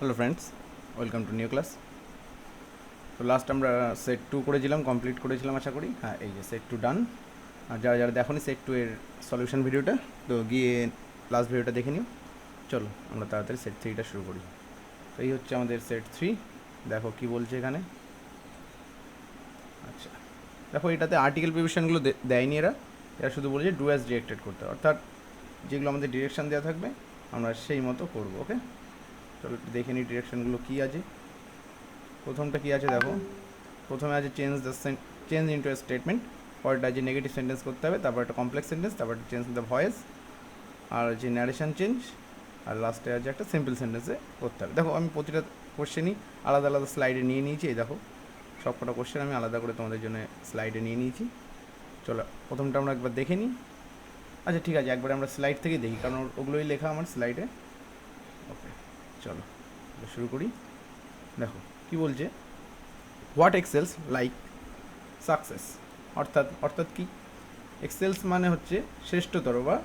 Hello friends, welcome to new class. তো last আমরা set 2 করেছিলাম, কমপ্লিট করেছিলাম আশা করি। হ্যাঁ, এই যে সেট 2 ডান। আর যারা যারা দেখোনি সেট 2 এর সলিউশন ভিডিওটা, তো গিয়ে লাস্ট ভিডিওটা দেখে নিও। চলো আমরা তাড়াতাড়ি সেট 3টা শুরু করি। তো এই হচ্ছে আমাদের সেট 3। দেখো কি বলছে এখানে। আচ্ছা, দেখো এটাতে আর্টিকেল প্রিভিশনগুলো দেয়নি এরা শুধু বলেছে ডু অ্যাজ ডিরেক্টেড করতে, অর্থাৎ যেগুলো আমাদের ডিরেকশন দেওয়া থাকবে আমরা সেই মতো করবো। ওকে, চলো একটু দেখে নিই ডিরেকশনগুলো কী আছে। প্রথমটা কী আছে দেখো, প্রথমে আছে চেঞ্জ ইন্টু এ স্টেটমেন্ট, পরেরটা আছে নেগেটিভ সেন্টেন্স করতে হবে, তারপর একটা কমপ্লেক্স সেন্টেন্স, তারপর একটা চেঞ্জ দ্য ভয়েস, আর আছে ন্যারেশন চেঞ্জ, আর লাস্টে আছে একটা সিম্পল সেন্টেন্সে করতে হবে। দেখো আমি প্রতিটা কোশ্চেনই আলাদা আলাদা স্লাইডে নিয়ে নিয়েছি। এই দেখো সব কটা কোশ্চেন আমি আলাদা করে তোমাদের জন্য স্লাইডে নিয়ে নিয়েছি। চলো প্রথমটা আমরা একবার দেখে নিই। আচ্ছা ঠিক আছে, একবার আমরা স্লাইড থেকেই দেখি, কারণ ওগুলোই লেখা আমার স্লাইডে। ওকে, চলো শুরু করি। দেখো কি বলছে, হোয়াট এক্সেলস লাইক সাকসেস, অর্থাৎ কি, এক্সেলস মানে হচ্ছে শ্রেষ্ঠতর বা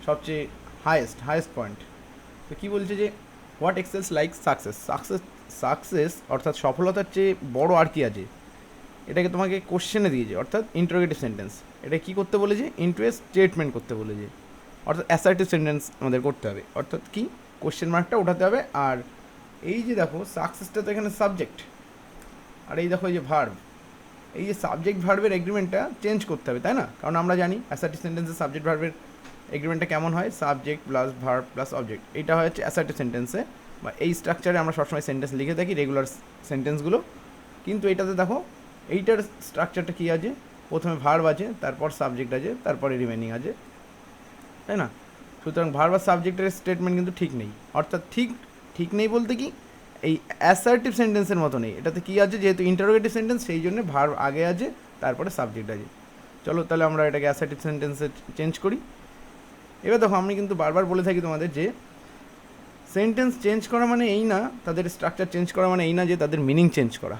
সবচেয়ে হায়েস্ট পয়েন্ট। তো কী বলছে যে হোয়াট এক্সেলস লাইক সাকসেস অর্থাৎ সফলতার চেয়ে বড় আর কি আছে, এটাকে তোমাকে কোশ্চেনে দিয়েছে, অর্থাৎ ইন্টারোগেটিভ সেন্টেন্স। এটা কী করতে বলেছে, ইন্টু এ স্টেটমেন্ট করতে বলেছে, অর্থাৎ অ্যাসার্টিভ সেন্টেন্স আমাদের করতে হবে। অর্থাৎ কি, কোশ্চেন মার্কটা ওঠাতে হবে। আর এই যে দেখো সাকসেসটা তো এখানে সাবজেক্ট, আর এই দেখো এই যে ভার্ব, এই যে সাবজেক্ট ভার্বের এগ্রিমেন্টটা চেঞ্জ করতে হবে, তাই না? কারণ আমরা জানি অ্যাসার্টিভ সেন্টেন্সে সাবজেক্ট ভার্বের এগ্রিমেন্টটা কেমন হয়, subject plus verb plus object. এইটা হচ্ছে অ্যাসার্টিভ সেন্টেন্সে, বা এই স্ট্রাকচারে আমরা সবসময় সেন্টেন্স লিখে থাকি, রেগুলার সেন্টেন্সগুলো। কিন্তু এটাতে দেখো এইটার স্ট্রাকচারটা কী আছে, প্রথমে ভার্ব আছে, তারপর সাবজেক্ট আছে, তারপরে রিমেনিং আছে, তাই না? সুতরাং ভার্ব আর সাবজেক্টের স্টেটমেন্ট কিন্তু ঠিক নেই। অর্থাৎ ঠিক নেই বলতে কি, এই অ্যাসার্টিভ সেন্টেন্সের মতো নেই। এটাতে কী আছে, যেহেতু ইন্টারোগেটিভ সেন্টেন্স সেই জন্য ভার্ব আগে আছে, তারপরে সাবজেক্ট আছে। চলো তাহলে আমরা এটাকে অ্যাসার্টিভ সেন্টেন্সে চেঞ্জ করি। এবার দেখো আমি কিন্তু বারবার বলে থাকি তোমাদের যে সেন্টেন্স চেঞ্জ করা মানে এই না, তাদের স্ট্রাকচার চেঞ্জ করা মানে এই না যে তাদের মিনিং চেঞ্জ করা।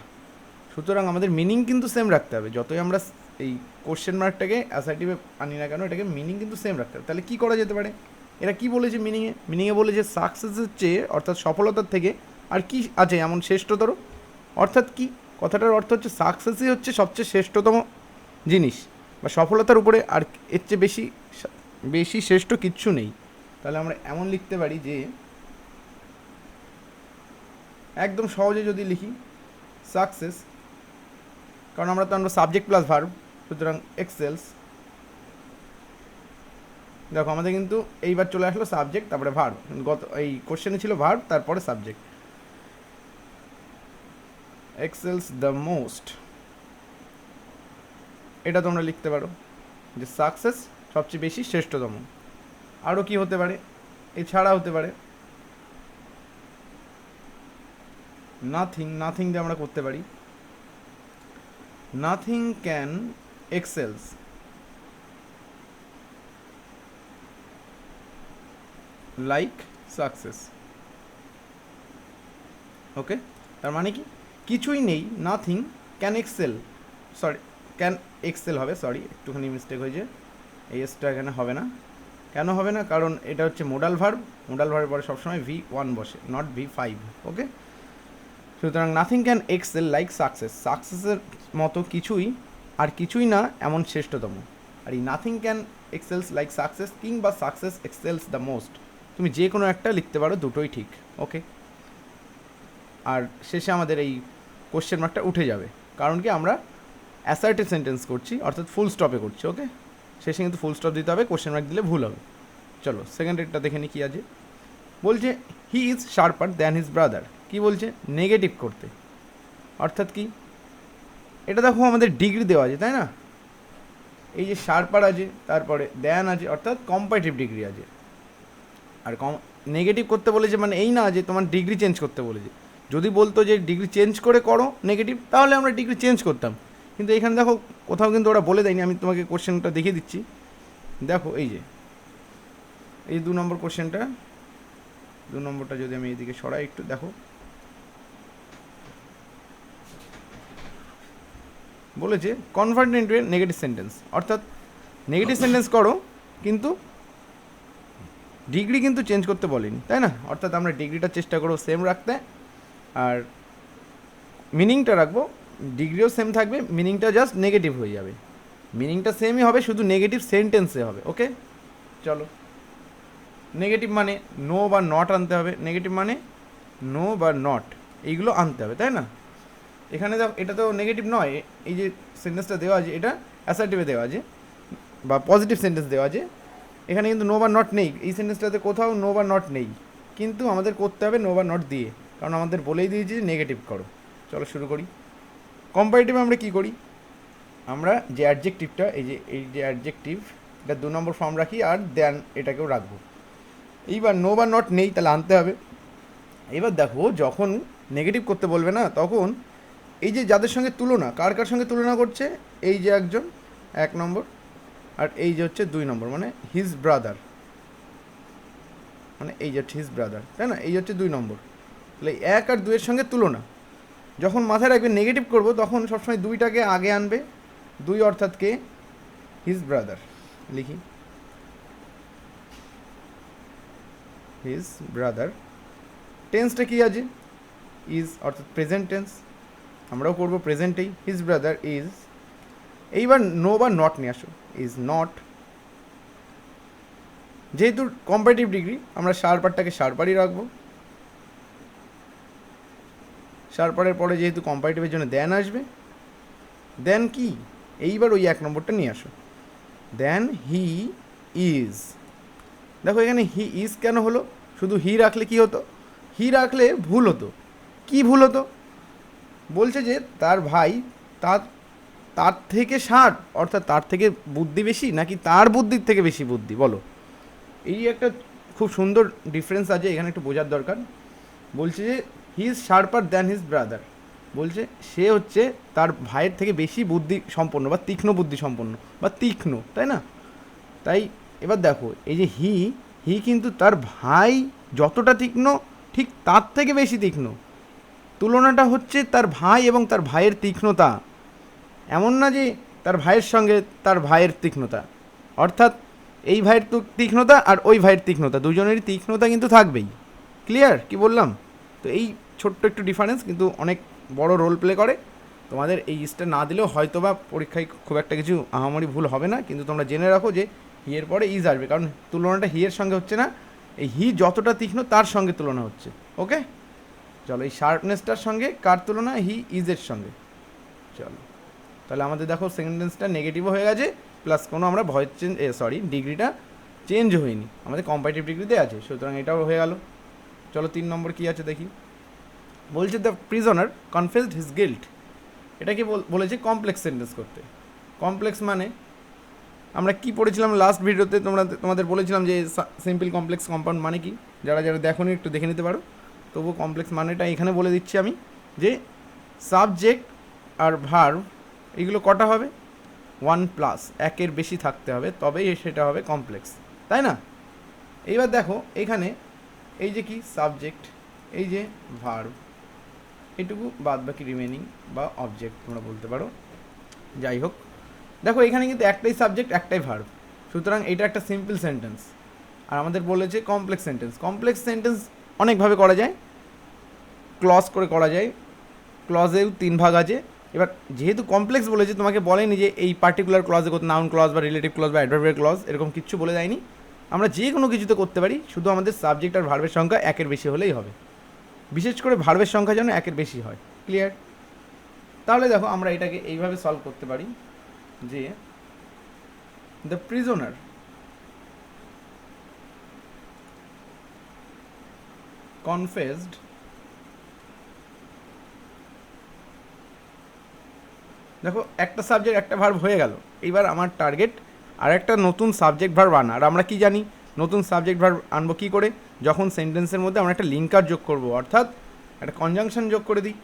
সুতরাং আমাদের মিনিং কিন্তু সেম রাখতে হবে। যতই আমরা এই কোশ্চেন মার্কটাকে অ্যাসার্টিভে আনি না কেন, এটাকে মিনিং কিন্তু সেম রাখতে হবে। তাহলে কী করা যেতে পারে, এরা কি বলেছে মিনিংয়ে বলেছে সাকসেসের চেয়ে, অর্থাৎ সফলতার থেকে আর কি আছে এমন শ্রেষ্ঠতর। অর্থাৎ কি, কথাটার অর্থ হচ্ছে সাকসেসই হচ্ছে সবচেয়ে শ্রেষ্ঠতম জিনিস, বা সফলতার উপরে আর এর চেয়ে বেশি শ্রেষ্ঠ কিচ্ছু নেই। তাহলে আমরা এমন লিখতে পারি যে, একদম সহজে যদি লিখি সাকসেস, কারণ আমরা সাবজেক্ট প্লাস ভার্ব, সুতরাং এক্সেলস। দেখো আমাদের কিন্তু এইবার চলে আসলো সাবজেক্ট তারপরে ভার্ব, এই কোশ্চেনে ছিল ভার্ব তারপরে সাবজেক্ট। এক্সেলস দ্য মোস্ট, এটা তোমরা লিখতে পারো যে সাকসেস সবচেয়ে বেশি শ্রেষ্ঠতম। আরও কি হতে পারে, এছাড়া হতে পারে নাথিং দিয়ে আমরা করতে পারি, nothing can excels like success. Okay, তার মানে কি, কিছুই নেই, নাথিং ক্যান এক্সেল হবে, সরি একটুখানি মিস্টেক হয়েছে, এই এসটা এখানে হবে না। কেন হবে না, কারণ এটা হচ্ছে মোডাল ভার্বের পরে সবসময় V1 বসে, নট V5। ওকে, সুতরাং নাথিং ক্যান এক্সেল লাইক সাকসেসের মতো কিছুই না এমন শ্রেষ্ঠতম। আর এই nothing can excels like success কিংবা সাকসেস এক্সেলস দ্য মোস্ট, তুমি যে কোনো একটা লিখতে পারো, দুটোই ঠিক। ওকে, আর শেষে আমাদের এই কোশ্চেন মার্কটা উঠে যাবে, কারণ কি আমরা অ্যাসার্টিভ সেন্টেন্স করছি, অর্থাৎ ফুল স্টপে করছি। ওকে, শেষে কিন্তু ফুল স্টপ দিতে হবে, কোশ্চেন মার্ক দিলে ভুল হবে। চলো সেকেন্ড রেটটা দেখে নিই কী আছে। বলছে he is sharper than his brother, কী বলছে, নেগেটিভ করতে। অর্থাৎ কি, এটা দেখো আমাদের ডিগ্রি দেওয়া আছে, তাই না? এই যে শার্পার আছে, তারপরে দ্যান আছে, অর্থাৎ কম্পারেটিভ ডিগ্রি আছে। আর নেগেটিভ করতে বলেছে মানে এই না যে তোমার ডিগ্রি চেঞ্জ করতে বলেছে। যদি বলতো যে ডিগ্রি চেঞ্জ করে করো নেগেটিভ, তাহলে আমরা ডিগ্রি চেঞ্জ করতাম। কিন্তু এখানে দেখো কোথাও কিন্তু ওরা বলে দেয়নি। আমি তোমাকে কোশ্চেনটা দেখিয়ে দিচ্ছি। দেখো এই 2 নম্বর কোশ্চেনটা, 2 নম্বরটা যদি আমি এইদিকে সরাই একটু, দেখো বলেছে convert into a negative sentence, অর্থাৎ নেগেটিভ সেন্টেন্স করো, কিন্তু ডিগ্রি কিন্তু চেঞ্জ করতে বলেনি, তাই না? অর্থাৎ আমরা ডিগ্রিটা চেষ্টা করবো সেম রাখতে, আর মিনিংটা রাখবো, ডিগ্রিও সেম থাকবে, মিনিংটা জাস্ট নেগেটিভ হয়ে যাবে। মিনিংটা সেমই হবে, শুধু নেগেটিভ সেন্টেন্সে হবে। ওকে, চলো। নেগেটিভ মানে নো বা নট আনতে হবে, নেগেটিভ মানে নো বা নট, এইগুলো আনতে হবে, তাই না? এখানে এটা তো নেগেটিভ নয়, এই যে সেন্টেন্সটা দেওয়া আছে এটা অ্যাসার্টিভে দেওয়া আছে বা পজিটিভ সেন্টেন্স দেওয়া আছে, এখানে কিন্তু নো বা নট নেই, এই সেন্টেন্সটাতে কোথাও নো বা নট নেই, কিন্তু আমাদের করতে হবে নো বা নট দিয়ে, কারণ আমাদের বলেই দিয়েছি যে নেগেটিভ করো। চলো শুরু করি। কম্পারেটিভে আমরা কী করি, আমরা যে অ্যাডজেক্টিভটা এই যে অ্যাডজেক্টিভ, এটা 2 নম্বর ফর্ম রাখি, আর দেন এটাকেও রাখবো। এইবার নো বা নট নেই, তাহলে আনতে হবে। এবার দেখো, যখন নেগেটিভ করতে বলবে না, তখন এই যে যাদের সঙ্গে তুলনা, কার কার সঙ্গে তুলনা করছে, এই যে একজন 1 নম্বর, আর এই যে হচ্ছে 2 নম্বর, মানে হিজ ব্রাদার, মানে এই যে হচ্ছে হিজ ব্রাদার, তাই না? এই হচ্ছে 2 নম্বর। তাহলে 1 আর 2 এর সঙ্গে তুলনা, যখন মাথায় রাখবে নেগেটিভ করবো, তখন সবসময় 2টাকে আগে আনবে। 2 অর্থাৎ কে? His brother. লিখি হিজ ব্রাদার। টেন্সটা কি আছে? ইজ, অর্থাৎ প্রেজেন্ট টেন্স, আমরাও করবো প্রেজেন্টেই। His brother is. এইবার নো বা নট নিয়ে আসো, ইজ নট। যেহেতু কম্পারেটিভ ডিগ্রি, আমরা শার্পারটাকে শার্পারই রাখবো। শার্পারের পরে যেহেতু কম্পারেটিভের জন্য দেন আসবে, দেন কি? এইবার ওই 1 নম্বরটা নিয়ে আসো, দেন হি ইজ। দেখো এখানে হি ইজ কেন হলো? শুধু হি রাখলে কি হতো? হি রাখলে ভুল হতো। কি ভুল হতো? বলছে যে তার ভাই তার তার থেকে 60, অর্থাৎ তার থেকে বুদ্ধি বেশি, নাকি তার বুদ্ধির থেকে বেশি বুদ্ধি, বলো? এই একটা খুব সুন্দর ডিফারেন্স আছে, এখানে একটু বোঝার দরকার। বলছে যে হি is sharper than his brother, বলছে সে হচ্ছে তার ভাইয়ের থেকে বেশি বুদ্ধি সম্পন্ন বা তীক্ষ্ণ বুদ্ধি সম্পন্ন বা তীক্ষ্ণ, তাই না? তাই এবার দেখো, এই যে হি কিন্তু তার ভাই যতটা তীক্ষ্ণ, ঠিক তার থেকে বেশি তীক্ষ্ণ। তুলনাটা হচ্ছে তার ভাই এবং তার ভাইয়ের তীক্ষ্ণতা, এমন না যে তার ভাইয়ের সঙ্গে তার ভাইয়ের তীক্ষ্ণতা, অর্থাৎ এই ভাইয়ের তীক্ষ্ণতা আর ওই ভাইয়ের তীক্ষ্ণতা, দুজনেরই তীক্ষ্ণতা কিন্তু থাকবেই। ক্লিয়ার কি বললাম? তো এই ছোট্ট একটু ডিফারেন্স কিন্তু অনেক বড় রোল প্লে করে। তোমাদের এই ইসটা না দিলেও হয়তো বা পরীক্ষায় খুব একটা কিছু আহামরি ভুল হবে না, কিন্তু তোমরা জেনে রাখো যে হি এর পরে ইজ আসবে, কারণ তুলনাটা হি এর সঙ্গে হচ্ছে না, এই হি যতটা তীক্ষ্ণ তার সঙ্গে তুলনা হচ্ছে। ওকে, চলো এই শার্পনেসটার সঙ্গে কার তুলনা? হি ইজের সঙ্গে। চলো, তাহলে আমাদের দেখো সেন্টেন্সটা নেগেটিভও হয়ে গেছে, প্লাস কোনো আমরা ভয়েস চেঞ্জ, ডিগ্রিটা চেঞ্জ হয়নি, আমাদের কম্পারেটিভ ডিগ্রিতে আছে, সুতরাং এটাও হয়ে গেল। চলো 3 নম্বর কী আছে দেখি। বলছে the prisoner confessed his guilt. এটাকে বলেছে কমপ্লেক্স সেন্টেন্স করতে। কমপ্লেক্স মানে আমরা কি পড়েছিলাম লাস্ট ভিডিওতে, তোমাদের বলেছিলাম যে সিম্পল কমপ্লেক্স কম্পাউন্ড মানে কি, যারা যারা দেখোনি একটু দেখে নিতে পারো। তবু কমপ্লেক্স মানেটা এখানে বলে দিচ্ছি আমি, যে সাবজেক্ট আর ভার্ব এগুলো কটা হবে? 1+, 1-এর বেশি থাকতে হবে, তবেই সেটা হবে কমপ্লেক্স, তাই না? এইবার দেখো এখানে এই যে কি সাবজেক্ট, এই যে ভার্ব, এটুকু বাদ বাকি রিমেনিং বা অবজেক্ট তোমরা বলতে পারো, যাই হোক। দেখো এখানে কিন্তু একটাই সাবজেক্ট একটাই ভার্ব, সুতরাং এটা একটা সিম্পল সেন্টেন্স। আর আমাদের বলেছে কমপ্লেক্স সেন্টেন্স। কমপ্লেক্স সেন্টেন্স অনেকভাবে করা যায়, ক্লজ করে করা যায়, ক্লজেও 3 ভাগ আছে। এবার যেহেতু কমপ্লেক্স বলেছে, তোমাকে বলেনি যে এই পার্টিকুলার ক্লজে করতে, নাউন ক্লজ বা রিলেটিভ ক্লজ বা অ্যাডভার্বিয়াল ক্লজ এরকম কিছু বলে দেয়নি। আমরা যে কোনো কিছুতে করতে পারি, শুধু আমাদের সাবজেক্ট আর ভার্বের সংখ্যা 1-এর বেশি হলেই হবে, বিশেষ করে ভার্বের সংখ্যা যেন 1-এর বেশি হয়। ক্লিয়ার? তাহলে দেখো আমরা এটাকে এইভাবে সলভ করতে পারি যে দ্য প্রিজনার কনফেসড দেখো একটা সাবজেক্ট একটা ভার্ব হয়ে গেল, এইবার আমার টার্গেট আর একটা নতুন সাবজেক্ট ভার্ব আনা। আর আমরা কি জানি নতুন সাবজেক্ট ভার্ব আনবো কী করে? যখন সেন্টেন্সের মধ্যে আমরা একটা লিঙ্কার যোগ করব, অর্থাৎ একটা কনজাংশন যোগ করে দিই।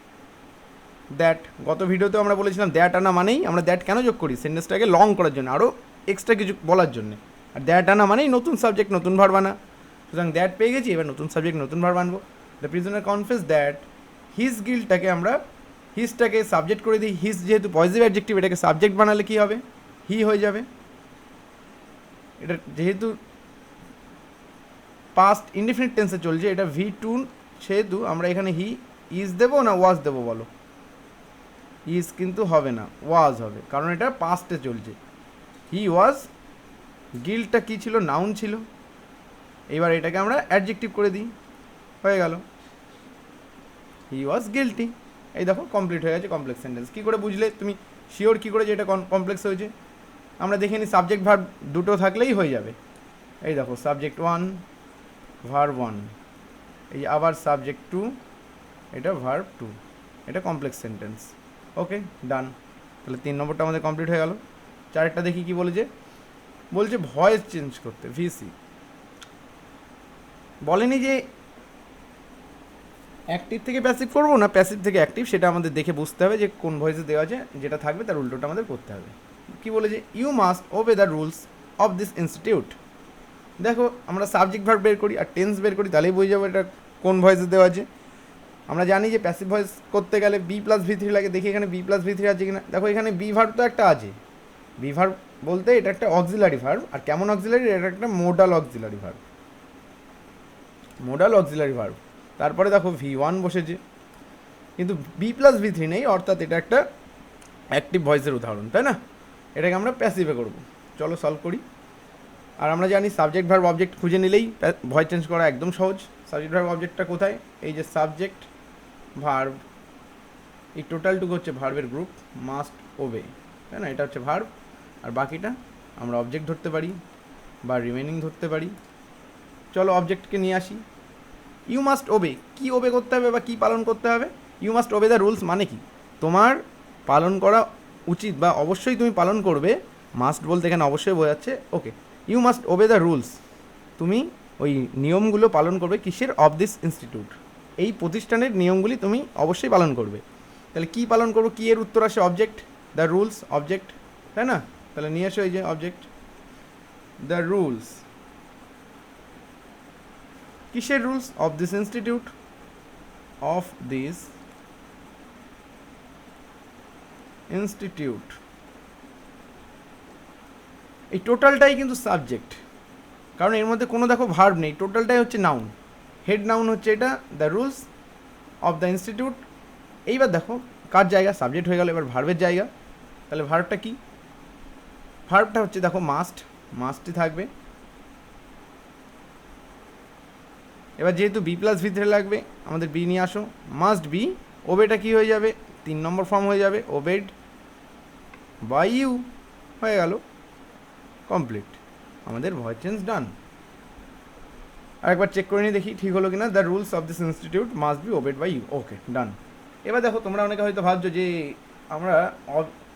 দ্যাট, গত ভিডিওতেও আমরা বলেছিলাম দ্যাট আনা মানেই, আমরা দ্যাট কেন যোগ করি? সেন্টেন্সটাকে লং করার জন্য, আরও এক্সট্রা কিছু বলার জন্য। আর দ্যাট আনা মানেই নতুন সাবজেক্ট নতুন ভার্ব আনা, সুতরাং দ্যাট পেয়ে গেছি, এবার নতুন সাবজেক্ট নতুন ভার্ব আনবো। The prisoner confess that his গিল্টটাকে আমরা হিজটাকে সাবজেক্ট করে দিই। হিজ যেহেতু পজিটিভ অ্যাডজেক্টিভ, এটাকে সাবজেক্ট বানালে কী হবে? হি হয়ে যাবে। এটা যেহেতু পাস্ট ইনডিফিনিট টেন্সে চলছে, এটা V2, সেহেতু আমরা এখানে হি ইজ দেবো না ওয়াজ দেবো বলো? ইজ কিন্তু হবে না, ওয়াজ হবে, কারণ এটা পাস্টে চলছে। হি ওয়াজ, গিল্টটা কী ছিল? নাউন ছিল। এবার এটাকে আমরা অ্যাডজেক্টিভ করে দিই, হয়ে গেল হি ওয়াজ গিল্টি। এই দেখো কমপ্লিট হয়ে গেছে কমপ্লেক্স সেন্টেন্স। কী করে বুঝলে তুমি? শিওর কী করে যে এটা কমপ্লেক্স হয়েছে? আমরা দেখে নিই, সাবজেক্ট ভার্ব দুটো থাকলেই হয়ে যাবে। এই দেখো সাবজেক্ট 1, ভার্ব 1, এই আবার সাবজেক্ট 2, এটা ভার্ব 2, এটা কমপ্লেক্স সেন্টেন্স। ওকে, ডান। তাহলে 3 নম্বরটা আমাদের কমপ্লিট হয়ে গেল। 4টা দেখি কি বলেছে। বলছে ভয়েস চেঞ্জ করতে, ভিসি। বলেনি যে অ্যাক্টিভ থেকে প্যাসিভ করবো না প্যাসিভ থেকে অ্যাক্টিভ, সেটা আমাদের দেখে বুঝতে হবে যে কোন ভয়েসে দেওয়া আছে, যেটা থাকবে তার উল্টোটা আমাদের করতে হবে। কি বলেছে? You must obey the rules of this institute. দেখো আমরা সাবজেক্ট ভার্ব বের করি আর টেন্স বের করি, তাহলেই বুঝে যাবো এটা কোন ভয়েসে দেওয়া আছে। আমরা জানি যে প্যাসিভ ভয়েস করতে গেলে B+V3 লাগে। দেখি এখানে B+V3 আছে কিনা। দেখো এখানে বি ভার্ব তো একটা আছে। বি ভার্ব বলতে এটা একটা অক্সিলারি ভার্ব। আর কেমন অক্সিলারি? এটা একটা modal auxiliary verb, modal auxiliary verb. তারপরে দেখো V1 বসেছে, কিন্তু B+V3 নেই, অর্থাৎ এটা একটা অ্যাক্টিভ ভয়েসের উদাহরণ, তাই না? এটাকে আমরা প্যাসিভে করব। চলো সলভ করি। আর আমরা জানি সাবজেক্ট ভার্ব অবজেক্ট খুঁজে নিলেই ভয়েস চেঞ্জ করা একদম সহজ। সাবজেক্ট ভার্ব অবজেক্টটা কোথায়? এই যে সাবজেক্ট ভার্ব, এই টোটালটুকু হচ্ছে ভার্বের গ্রুপ, মাস্ট ওবে, তাই না? এটা হচ্ছে ভার্ব, আর বাকিটা আমরা অবজেক্ট ধরতে পারি বা রিমেনিং ধরতে পারি। চলো অবজেক্টকে নিয়ে আসি। ইউ মাস্ট ওবে, কী ওবে করতে হবে বা কী পালন করতে হবে? You must obey the rules মানে কি? তোমার পালন করা উচিত বা অবশ্যই তুমি পালন করবে। মাস্ট বলতে এখানে অবশ্যই বোঝাচ্ছে। Okay, you must obey the rules, তুমি ওই নিয়মগুলো পালন করবে। কিসের? অফ দিস ইনস্টিটিউট, এই প্রতিষ্ঠানের নিয়মগুলি তুমি অবশ্যই পালন করবে। তাহলে কী পালন করবো? কী এর উত্তর আসে? অবজেক্ট, দ্য রুলস, অবজেক্ট, তাই না? তাহলে নিয়ে আসো এই যে অবজেক্ট, দ্য রুলস। কিসের rules? Of this institute, of this institute. এই টোটালটাই কিন্তু সাবজেক্ট, কারণ এর মধ্যে কোনো দেখো ভার্ব নেই, টোটালটাই হচ্ছে নাউন। হেড নাউন হচ্ছে এটা, the rules of the institute. এইবার দেখো কার জায়গা? সাবজেক্ট হয়ে গেল, এবার ভার্বের জায়গা। তাহলে ভার্বটা কি? ভার্বটা হচ্ছে দেখো মাস্ট, মাস্টই থাকবে। এবার যেহেতু B+V3 লাগবে, আমাদের বি নিয়ে আসো, মাস্ট বি। ওবেটা কি হয়ে যাবে? 3 নম্বর ফর্ম হয়ে যাবে, ওবেড বাই ইউ। হয়ে গেল কমপ্লিট, আমাদের ভয়েস চেঞ্জ ডান। আর একবার চেক করে নিয়ে দেখি ঠিক হলো কিনা। The rules of this institute must be obeyed by you. Okay, done. এবার দেখো তোমরা অনেকে হয়তো ভাবছো যে আমরা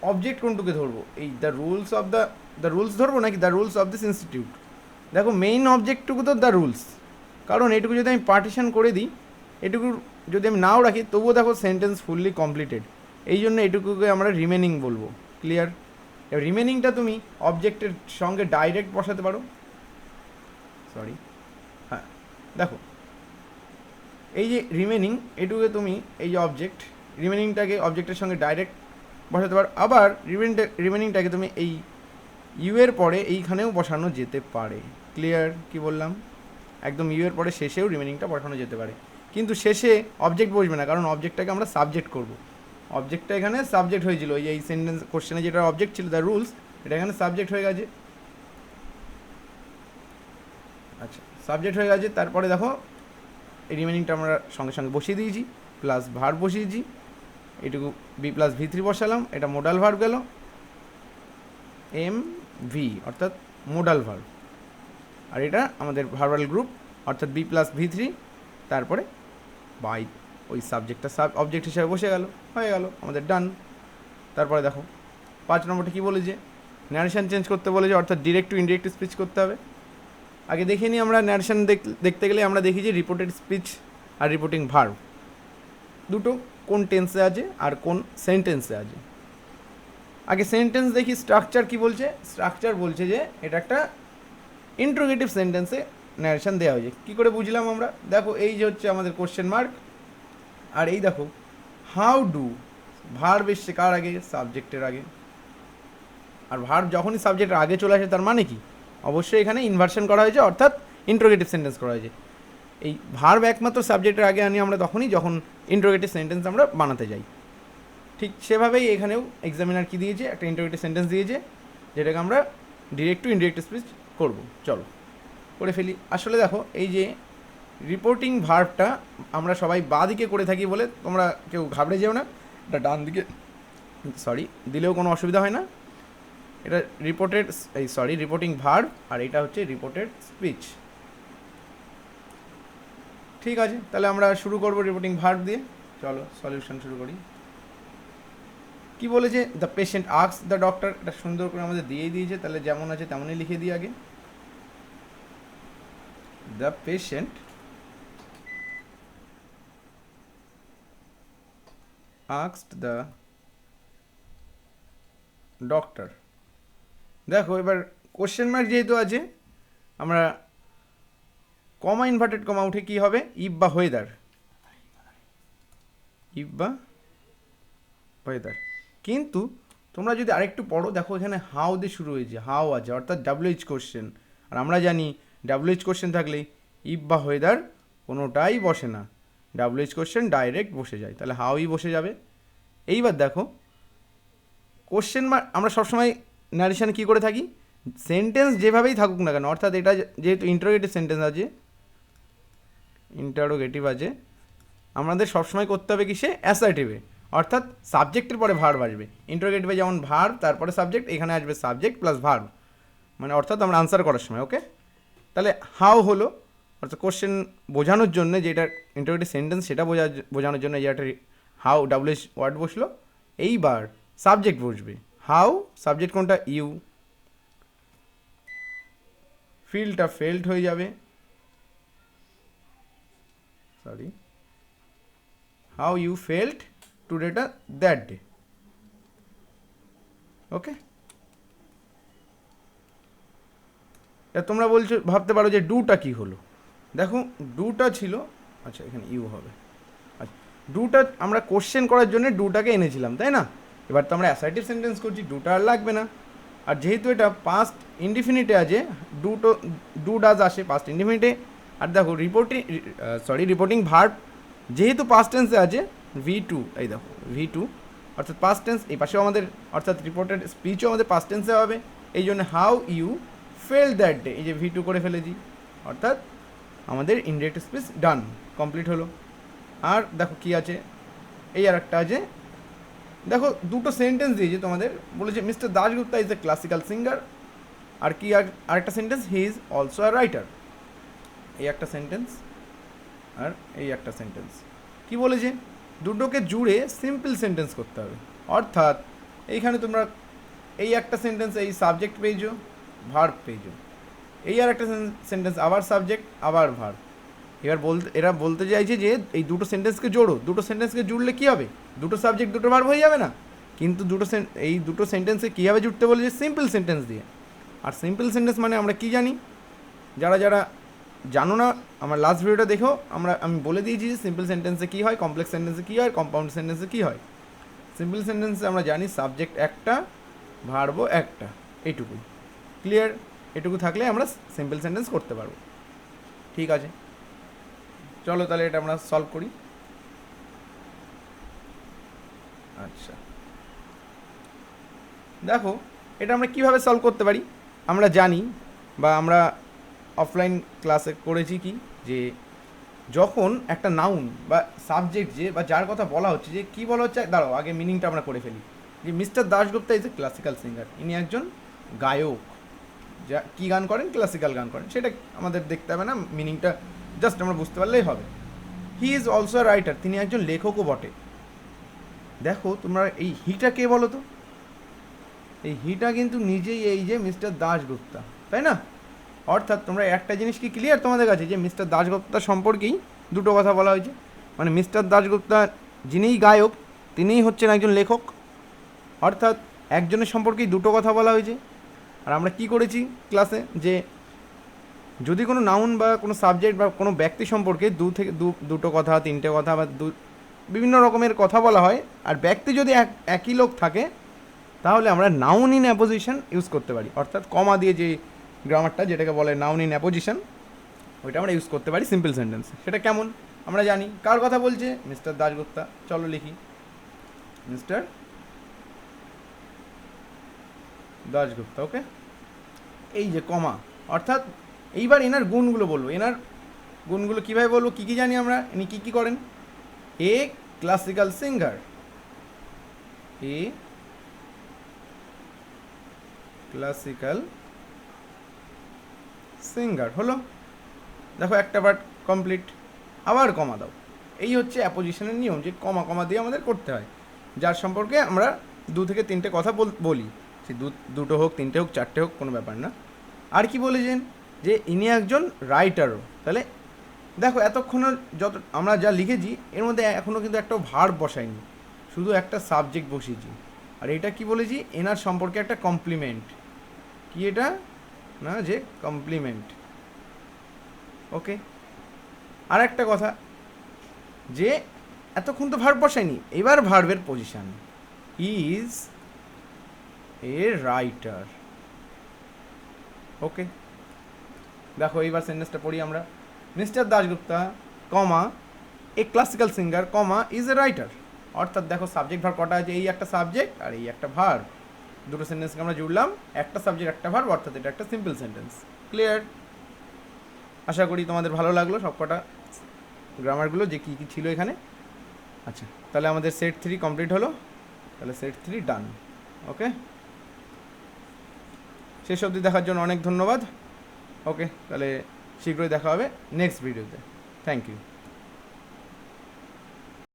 অবজেক্ট কোনটুকে ধরবো, এই the rules of the rules ধরবো নাকি the rules of this institute? দেখো মেইন অবজেক্টটুকু তো দ্য রুলস, কারণ এটুকু যদি আমি পার্টিশন করে দিই, এটুকু যদি আমি নাও রাখি, তবুও দেখো সেন্টেন্স ফুললি কমপ্লিটেড। এই জন্য এটুকুকে আমরা রিমেনিং বলবো। ক্লিয়ার? এবার রিমেনিংটা তুমি অবজেক্টের সঙ্গে ডাইরেক্ট বসাতে পারো। সরি, হ্যাঁ দেখো এই যে রিমেনিং, এটুকুকে তুমি এই যে অবজেক্ট, রিমেনিংটাকে অবজেক্টের সঙ্গে ডাইরেক্ট বসাতে পারো। আবার রিমেনিংটাকে তুমি এই ইউ এর পরে এইখানেও বসানো যেতে পারে। ক্লিয়ার কি বললাম? একদম ইউ এর পরে শেষেও রিমেনিংটা বসানো যেতে পারে, কিন্তু শেষে অবজেক্ট বসবে না, কারণ অবজেক্টটাকে আমরা সাবজেক্ট করব। অবজেক্টটা এখানে সাবজেক্ট হয়েছিল, এই সেন্টেন্স কোশ্চেনে যেটা অবজেক্ট ছিল দ্য রুলস, এটা এখানে সাবজেক্ট হয়ে গেছে। আচ্ছা, সাবজেক্ট হয়ে গেছে। তারপরে দেখো এই রিমেনিংটা আমরা সঙ্গে সঙ্গে বসিয়ে দিয়েছি, প্লাস ভার্ব বসিয়েছি। এটুকু B+V3 বসালাম, এটা মোডাল ভার্ব গেল, MV অর্থাৎ মোডাল ভার্ব। আর এটা আমাদের ভার্বাল গ্রুপ অর্থাৎ B+V3, তারপরে বাই ওই সাবজেক্টটা অবজেক্ট হিসাবে বসে গেল, হয়ে গেল আমাদের ডান। তারপরে দেখো 5 নম্বরটা কী বলেছে? ন্যারেশন চেঞ্জ করতে বলেছে, অর্থাৎ ডিরেক্ট টু ইনডিরেক্ট স্পিচ করতে হবে। আগে দেখে নিই আমরা ন্যারেশন দেখতে গেলে আমরা দেখি যে রিপোর্টেড স্পিচ আর রিপোর্টিং ভার্ব দুটো কোন টেন্সে আছে আর কোন সেন্টেন্সে আছে। আগে সেন্টেন্স দেখি, স্ট্রাকচার কি বলছে? স্ট্রাকচার বলছে যে এটা একটা ইন্ট্রোগেটিভ সেন্টেন্সে ন্যারেশন দেওয়া হয়েছে। কী করে বুঝলাম আমরা? দেখো এই যে হচ্ছে আমাদের কোশ্চেন মার্ক, আর এই দেখো হাউ ডু, ভার্ব এসছে কার আগে? সাবজেক্টের আগে। আর ভার্ব যখনই সাবজেক্টের আগে চলে আসে তার মানে কি? অবশ্যই এখানে ইনভার্সন করা হয়েছে, অর্থাৎ ইন্ট্রোগেটিভ সেন্টেন্স করা হয়েছে। এই ভার্ব একমাত্র সাবজেক্টের আগে আনি আমরা তখনই যখন ইন্টারোগেটিভ সেন্টেন্স আমরা বানাতে যাই। ঠিক সেভাবেই এখানেও এক্সামিনার কী দিয়েছে, একটা ইন্টারোগেটিভ সেন্টেন্স দিয়েছে যেটাকে আমরা ডিরেক্ট টু ইনডিরেক্ট স্পিচ করবো। চলো করে ফেলি। আসলে দেখো এই যে রিপোর্টিং ভার্বটা আমরা সবাই বাঁ দিকে করে থাকি বলে তোমরা কেউ ঘাবড়ে যেও না, এটা ডান দিকে দিলেও কোনো অসুবিধা হয় না। এটা রিপোর্টিং ভার্ব আর এটা হচ্ছে রিপোর্টেড স্পিচ। ঠিক আছে, তাহলে আমরা শুরু করবো রিপোর্টিং ভার্ব দিয়ে। চলো সলিউশন শুরু করি। কি বলেছে, the patient asks the doctor, এটা সুন্দর করে আমাদের দিয়েই দিয়েছে, তাহলে যেমন আছে তেমনই লিখে দিই আগে। The patient asked the doctor. দেখো এবার কোশ্চেন মার্ক যেহেতু আছে, আমরা কমা ইনভার্টেড কমা উঠে কি হবে, ইফ বা ওয়েদার, কিন্তু তোমরা যদি আরেকটু পড়ো দেখো এখানে হাউ দিয়ে শুরু হয়েছে, হাউ আছে অর্থাৎ ডাব্লিউএইচ কোশ্চেন। আর আমরা জানি ডাব্লিউএইচ কোশ্চেন থাকলে ইফ বা ওয়েদার কোনোটাই বসে না, ডাব্লিউএইচ কোশ্চেন ডাইরেক্ট বসে যায়, তাহলে হাউই বসে যাবে। এইবার দেখো কোশ্চেন মার্ক আমরা সবসময় ন্যারেশন কী করে থাকি, সেন্টেন্স যেভাবেই থাকুক না কেন, অর্থাৎ এটা যেহেতু ইন্টারোগেটিভ সেন্টেন্স আছে, আমাদের সবসময় করতে হবে কিসে, অ্যাসার্টিভে, অর্থাৎ সাবজেক্টের পরে ভার্ব আসবে। ইন্টারোগেটিভে যেমন ভার্ব তারপরে সাবজেক্ট, এখানে আসবে সাবজেক্ট প্লাস ভার্ব, মানে অর্থাৎ আমরা আনসার করার সময়। ওকে, তাহলে হাউ হলো অর্থাৎ কোশ্চেন বোঝানোর জন্য যেটা ইন্টারোগেটিভ সেন্টেন্স সেটা বোঝানোর জন্য যে একটা হাউ ডাব্লিউএইচ ওয়ার্ড বসলো। এইবার সাবজেক্ট বসবে, হাউ সাবজেক্ট কোনটা, ইউ, ফিলটা ফেল্ট হয়ে যাবে, হাউ ইউ ফেল্ট টুডেটা দ্যাট ডে। ওকে, তোমরা বলছো ভাবতে পারো যে ডুটা কি হলো, দেখো ডুটা ছিল, আচ্ছা এখানে ইউ হবে, আচ্ছা ডুটা আমরা কোশ্চেন করার জন্য ডুটাকে এনেছিলাম তাই না। এবার তো আমরা অ্যাসার্টিভ সেন্টেন্স করছি, ডুটা আর লাগবে না। আর যেহেতু এটা পাস্ট ইনডিফিনিটে আছে, ডু ডাজ আসে পাস্ট ইনডিফিনিটে। আর দেখো রিপোর্টিং ভার্ব যেহেতু পাস্ট টেন্সে আছে, V2, এই দেখো V2 অর্থাৎ পাস্ট টেন্স, এই পাশেও আমাদের অর্থাৎ রিপোর্টেড স্পিচও আমাদের পাস্ট টেন্সে হবে। এই জন্য how you fell that day, এই যে V2 করে ফেলেছি, অর্থাৎ আমাদের ইনডিরেক্ট স্পিচ ডান, কমপ্লিট হলো। আর দেখো কি আছে, এই আর একটা আছে, দেখো দুটো সেন্টেন্স দিয়েছে তোমাদের, বলেছে mister Dasgupta is a classical singer, আর কি আরেকটা sentence, he is also a writer. এই একটা সেন্টেন্স আর এই একটা সেন্টেন্স কি বলেছে, দুটোকে জুড়ে সিম্পল সেন্টেন্স করতে হবে। অর্থাৎ এইখানে তোমরা এই একটা সেন্টেন্স এই সাবজেক্ট পেয়েছো, ভার্ব পেয়েছো, এই আর একটা সেন্টেন্স আবার সাবজেক্ট আবার ভার্ব। এবার এরা বলতে চাইছে যে এই দুটো সেন্টেন্সকে জোড়ো, দুটো সেন্টেন্সকে জুড়লে কী হবে, দুটো সাবজেক্ট দুটো ভার্ব হয়ে যাবে না, কিন্তু এই দুটো সেন্টেন্সে কীভাবে জুড়তে বলেছে, সিম্পল সেন্টেন্স দিয়ে। আর সিম্পল সেন্টেন্স মানে আমরা কি জানি, যারা জানো না আমার লাস্ট ভিডিওটা দেখো, আমি বলে দিয়েছি যে সিম্পল সেন্টেন্সে কী হয়, কমপ্লেক্স সেন্টেন্সে কী হয়, কম্পাউন্ড সেন্টেন্সে কী হয়। সিম্পল সেন্টেন্সে আমরা জানি সাবজেক্ট একটা, ভার্বও একটা, এইটুকুই ক্লিয়ার। এটুকু থাকলে আমরা সিম্পল সেন্টেন্স করতে পারবো। ঠিক আছে, চলো তাহলে এটা আমরা সলভ করি। আচ্ছা দেখো এটা আমরা কিভাবে সলভ করতে পারি, আমরা জানি বা আমরা অফলাইন ক্লাসে করেছি কি, যে যখন একটা নাউন বা সাবজেক্ট যে বা যার কথা বলা হচ্ছে, যে কী বলা হচ্ছে, দাঁড়াও আগে মিনিংটা আমরা করে ফেলি, যে mister Dasgupta is a classical singer, ইনি একজন গায়ক, যা কী গান করেন, ক্লাসিক্যাল গান করেন, সেটা আমাদের দেখতে হবে না, মিনিংটা জাস্ট আমরা বুঝতে পারলেই হবে। হি ইজ অলসো আ রাইটার, তিনি একজন লেখকও বটে। দেখো তোমরা এই হিটা কে বলো তো, এই হিটা কিন্তু নিজেই এই যে মিস্টার দাশগুপ্তা, তাই না। অর্থাৎ তোমরা একটা জিনিস কি ক্লিয়ার তোমাদের কাছে, যে মিস্টার দাশগুপ্তা সম্পর্কেই দুটো কথা বলা হয়েছে, মানে মিস্টার দাশগুপ্তা যিনিই গায়ক তিনিই হচ্ছেন একজন লেখক, অর্থাৎ একজনের সম্পর্কেই দুটো কথা বলা হয়েছে। আর আমরা কি করেছি ক্লাসে, যে যদি কোনো নাউন বা কোনো সাবজেক্ট বা কোনো ব্যক্তি সম্পর্কে দুটো কথা, তিনটে কথা বা বিভিন্ন রকমের কথা বলা হয়, আর ব্যক্তি যদি একই লোক থাকে, তাহলে আমরা নাউন ইন অ্যাপোজিশন ইউজ করতে পারি, অর্থাৎ কমা দিয়ে যে গ্রামারটা যেটাকে বলে নাউন ইন অ্যাপোজিশন, ওইটা আমরা ইউজ করতে পারি সিম্পল সেন্টেন্স। সেটা কেমন আমরা জানি, কার কথা বলছে, মিস্টার দাশগুপ্তা। চলো লিখি, মিস্টার দাশগুপ্তা। ওকে, এই যে কমা, অর্থাৎ এইবার এনার গুণগুলো বলবো। এনার গুণগুলো কীভাবে বলবো, কী কী জানি আমরা, ইনি কী কী করেন। এ ক্লাসিক্যাল সিঙ্গার, এ ক্লাসিক্যাল সিঙ্গার হলো। দেখো একটা পার্ট কমপ্লিট, আবার কমা দাও। এই হচ্ছে অ্যাপোজিশনের নিয়ম, যে কমা কমা দিয়ে আমাদের করতে হয়, যার সম্পর্কে আমরা 2 থেকে 3টে কথা বলি। সে দুটো হোক, 3টে হোক, 4টে হোক, কোনো ব্যাপার না। আর কি বলেছেন, যে ইনি একজন রাইটারও। তাহলে দেখো এতক্ষণ যত আমরা যা লিখেছি এর মধ্যে এখনও কিন্তু একটা ভার্ব বসাইনি, শুধু একটা সাবজেক্ট বসিয়েছি। আর এটা কি বলেছি, এনার সম্পর্কে একটা কমপ্লিমেন্ট। কি এটা, না যে কমপ্লিমেন্ট। ওকে, আর একটা কথা, যে এতক্ষণ তো ভার্ব বসাইনি, এবার ভার্বের পজিশন, ইজ এ রাইটার। ওকে, দেখো এইবার সেন্টেন্সটা পড়ি আমরা। Mister Dasgupta comma A classical singer comma is a writer. অর্থাৎ দেখো সাবজেক্ট ভার্ব কটা আছে, এই একটা সাবজেক্ট আর এই একটা ভার্ব, দুটো সেন্টেন্সকে আমরা জুড়লাম, একটা সাবজেক্ট একটা ভার্ব, অর্থাৎ এটা একটা সিম্পল সেন্টেন্স। ক্লিয়ার? আশা করি তোমাদের ভালো লাগলো সব কটা গ্রামারগুলো, যে কী কী ছিল এখানে। আচ্ছা, তাহলে আমাদের সেট 3 কমপ্লিট হলো, তাহলে সেট 3 ডান। ওকে, শেষ অবধি দেখার জন্য অনেক ধন্যবাদ। ওকে, তাহলে শীঘ্রই দেখা হবে নেক্সট ভিডিওতে। Thank you.